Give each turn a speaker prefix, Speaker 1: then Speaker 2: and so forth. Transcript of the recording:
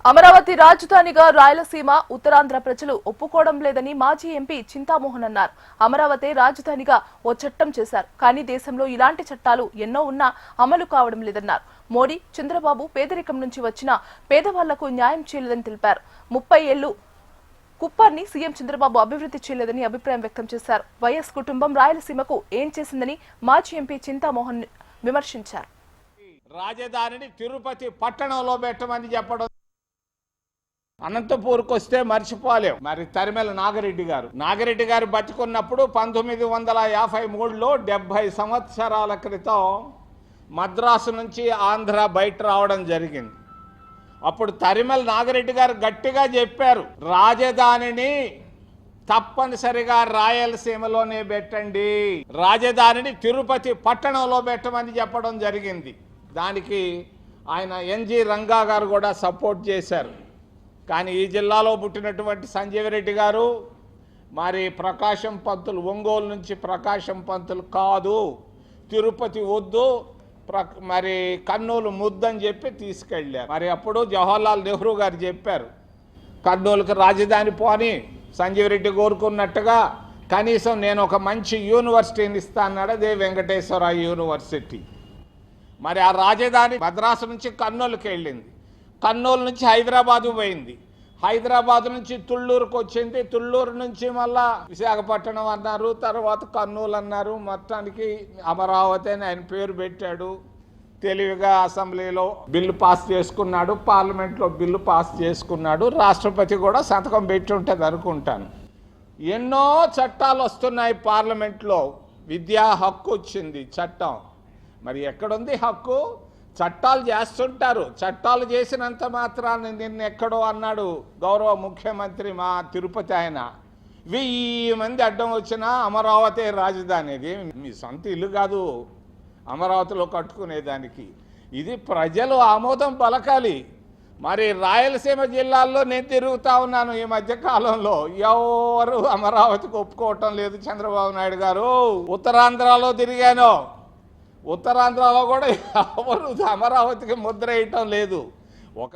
Speaker 1: అమరావతి రాజధానిగా రాయలసీమ ఉత్తరాంధ్ర ప్రజలు ఒప్పుకోవడం లేదని మాజీ ఎంపీ చింతామోహన్ అన్నారు. అమరావతి రాజధానిగా ఓ చట్టం చేశారు, కానీ దేశంలో ఇలాంటి చట్టాలు ఎన్నో ఉన్నా అమలు కావడం లేదన్నారు. మోడీ, చంద్రబాబు పేదరికం నుంచి వచ్చిన పేదవాళ్లకు న్యాయం చేయలేదని తెలిపారు. 30 ఏళ్లు కుప్పర్ని సీఎం చంద్రబాబు అభివృద్ధి చేయలేదని అభిప్రాయం వ్యక్తం చేశారు. వైఎస్ కుటుంబం రాయలసీమకు ఏం చేసిందని మాజీ ఎంపీ చింతామోహన్ విమర్శించారు.
Speaker 2: రాజధానిని తిరుపతి పట్టణంలో పెట్టమని చెప్పడం, అనంతపూర్కి వస్తే మర్చిపోలేం. మరి తరిమెల నాగిరెడ్డి గారు బతికున్నప్పుడు 1953లో 70 సంవత్సరాల క్రితం మద్రాసు నుంచి ఆంధ్ర బయట రావడం జరిగింది. అప్పుడు తరిమెల నాగిరెడ్డి గారు గట్టిగా చెప్పారు, రాజధానిని తప్పనిసరిగా రాయలసీమలోనే పెట్టండి, రాజధానిని తిరుపతి పట్టణంలో పెట్టమని చెప్పడం జరిగింది. దానికి ఆయన ఎన్జి రంగా గారు కూడా సపోర్ట్ చేశారు. కానీ ఈ జిల్లాలో పుట్టినటువంటి సంజీవరెడ్డి గారు మరి ప్రకాశం పంతులు, ఒంగోలు నుంచి ప్రకాశం పంతులు కాదు, తిరుపతి వద్దు, మరి కర్నూలు ముద్దని చెప్పి తీసుకెళ్ళారు. మరి అప్పుడు జవహర్లాల్ నెహ్రూ గారు చెప్పారు, కర్నూలుకి రాజధాని పోని సంజీవరెడ్డి కోరుకున్నట్టుగా కనీసం నేను ఒక మంచి యూనివర్సిటీని ఇస్తాన్నాడు, అదే వెంకటేశ్వర యూనివర్సిటీ. మరి ఆ రాజధాని మద్రాసు నుంచి కర్నూలుకి వెళ్ళింది, కర్నూలు నుంచి హైదరాబాదు పోయింది, హైదరాబాద్ నుంచి తుళ్ళూరుకు వచ్చింది, తుళ్ళూరు నుంచి మళ్ళా విశాఖపట్నం అన్నారు, తర్వాత కర్నూలు అన్నారు. మొత్తానికి అమరావతి అని ఆయన పేరు పెట్టాడు. తెలివిగా అసెంబ్లీలో బిల్లు పాస్ చేసుకున్నాడు, పార్లమెంట్లో బిల్లు పాస్ చేసుకున్నాడు, రాష్ట్రపతి కూడా సంతకం పెట్టి ఉంటుంది అనుకుంటాను. ఎన్నో చట్టాలు వస్తున్నాయి పార్లమెంట్లో. విద్యా హక్కు వచ్చింది చట్టం, మరి ఎక్కడుంది హక్కు? చట్టాలు చేస్తుంటారు, చట్టాలు చేసినంత మాత్రాన్ని నిన్న ఎక్కడో అన్నాడు గౌరవ ముఖ్యమంత్రి మా తిరుపతి ఆయన, 1000 మంది అడ్డం వచ్చినా అమరావతి రాజధాని. ఇది మీ సొంత ఇల్లు కాదు అమరావతిలో కట్టుకునేదానికి, ఇది ప్రజలు ఆమోదం పలకాలి. మరి రాయలసీమ జిల్లాల్లో నేను తిరుగుతూ ఉన్నాను ఈ మధ్య కాలంలో, ఎవరు అమరావతికి ఒప్పుకోవటం లేదు చంద్రబాబు నాయుడు గారు. ఉత్తరాంధ్రలో తిరిగాను, ఉత్తరాంధ్రలో కూడా ఎవరు అమరావతికి ముద్ర వేయటం లేదు. ఒక